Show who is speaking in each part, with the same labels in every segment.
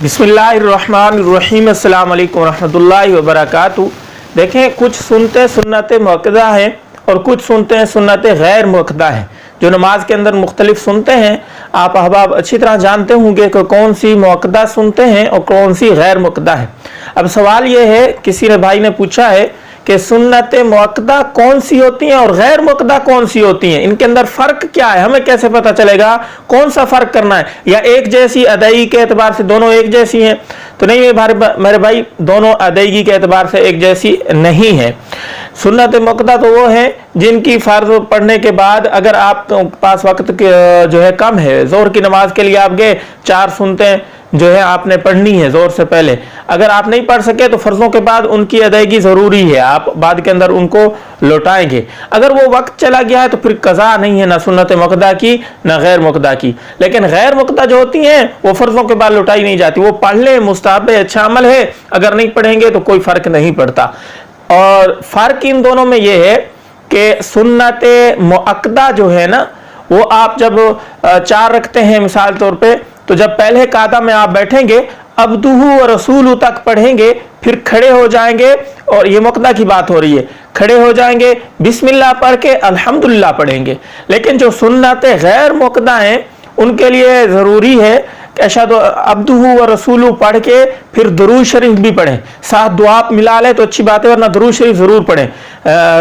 Speaker 1: बिस्मिल्लाहिर्रहमानिर्रहीम अस्सलाम वालेकुम रहमतुल्लाहि व बरकातुहू। देखें, कुछ सुनते सुन्नत मुअक्कदा है और कुछ सुनते हैं सुन्नत गैर मुअक्कदा है। जो नमाज के अंदर मुख्तलिफ सुनते हैं, आप अहबाब अच्छी तरह जानते होंगे कि कौन सी मुअक्कदा सुनते हैं और कौन सी गैर मुअक्कदा है। अब सवाल ये है, किसी ने भाई ने पूछा है कि सुन्नत मुअक्कदा कौन सी होती हैं और गैर मुअक्कदा कौन सी होती हैं, इनके अंदर फ़र्क क्या है, हमें कैसे पता चलेगा, कौन सा फ़र्क करना है, या एक जैसी अदायगी के एतबार से दोनों एक जैसी हैं? तो नहीं मेरे भाई, दोनों अदायगी के एतबार से एक जैसी नहीं है। सुन्नत मुअक्कदा तो वो है जिनकी फ़र्ज़ पढ़ने के बाद अगर आप पास वक्त जो है कम है, ज़ोहर की नमाज के लिए आप गए, 4 सुनते जो है आपने पढ़नी है ज़ोहर से पहले, अगर आप नहीं पढ़ सके तो फ़र्ज़ों के बाद उनकी अदायगी ज़रूरी है, आप बाद के अंदर उनको लौटाएंगे। अगर वो वक्त चला गया है तो फिर कज़ा नहीं है, ना सुन्नत मुअक्कदा की ना गैर मुअक्कदा की। लेकिन गैर मुअक्कदा जो होती हैं वो फ़र्ज़ों के बाद लौटाई नहीं जाती, वो पढ़ लें, मुस्ताहब है, अच्छा अमल है, अगर नहीं पढ़ेंगे तो कोई फ़र्क नहीं पड़ता। और फ़र्क इन दोनों में ये है कि सुन्नत मुअक्कदा जो है ना, वो आप जब 4 रखते हैं मिसाल तौर पे, तो जब पहले कादा में आप बैठेंगे, अब्दुहु व रसूलु तक पढ़ेंगे, फिर खड़े हो जाएंगे, और ये मुअक्कदा की बात हो रही है, खड़े हो जाएंगे, बिस्मिल्लाह पढ़ के अल्हम्दुलिल्लाह पढ़ेंगे। लेकिन जो सुन्नत गैर मुअक्कदा हैं उनके लिए ज़रूरी है कि अशहदु अब्दुहु व रसूलु पढ़ के फिर दुरूद शरीफ भी पढ़ें, साथ दुआ मिला ले तो अच्छी बात है, वरना दुरूद शरीफ ज़रूर पढ़ें।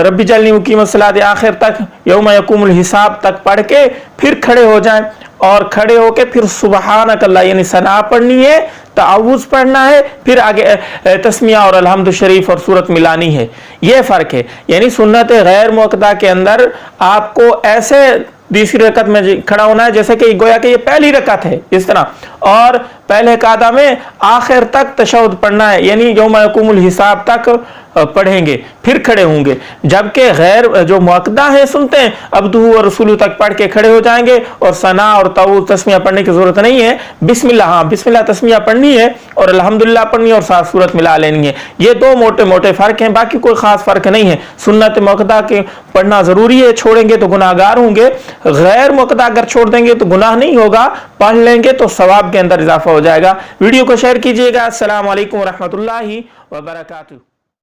Speaker 1: रब्बी जल्नी मुकीमत सलात आखिर तक, यौम यकुमुल हिसाब तक पढ़ के फिर खड़े हो जाएं, और खड़े होके फिर सुबहानकल्लाह यानी सना पढ़नी है, ताउज़ पढ़ना है, फिर आगे तस्मिया और अलहम्दु शरीफ और सूरत मिलानी है। ये फ़र्क है। यानी सुन्नत गैर मुअक्कदा के अंदर आपको ऐसे तीसरी रकत में खड़ा होना है जैसे कि गोया कि ये पहली रकत है, इस तरह, और पहले कादा में आखिर तक तशहुद पढ़ना है, यानी यौम यकुमुल हिसाब तक पढ़ेंगे, फिर खड़े होंगे। जबकि गैर जो मुअक्कदा है सुनते हैं, अब्दुहु व रसूलु तक पढ़ के खड़े हो जाएंगे, और सना और ताऊज़ तस्मिया पढ़ने की जरूरत नहीं है, बिस्मिल्लाह, हाँ बिस्मिल्लाह तस्मिया पढ़नी है और अल्हम्दुलिल्लाह पढ़नी है और साथ सूरत मिला लेनी है। ये 2 मोटे मोटे फ़र्क हैं, बाकी कोई ख़ास फ़र्क नहीं है। सुन्नत मुअक्कदा के पढ़ना ज़रूरी है, छोड़ेंगे तो गुनाहगार होंगे। गैर मुअक्कदा अगर छोड़ देंगे तो गुनाह नहीं होगा, पढ़ लेंगे तो सवाब के अंदर इजाफा हो जाएगा। वीडियो को शेयर कीजिएगा। अस्सलाम वालेकुम रहमतुल्लाहि व बरकातुहू।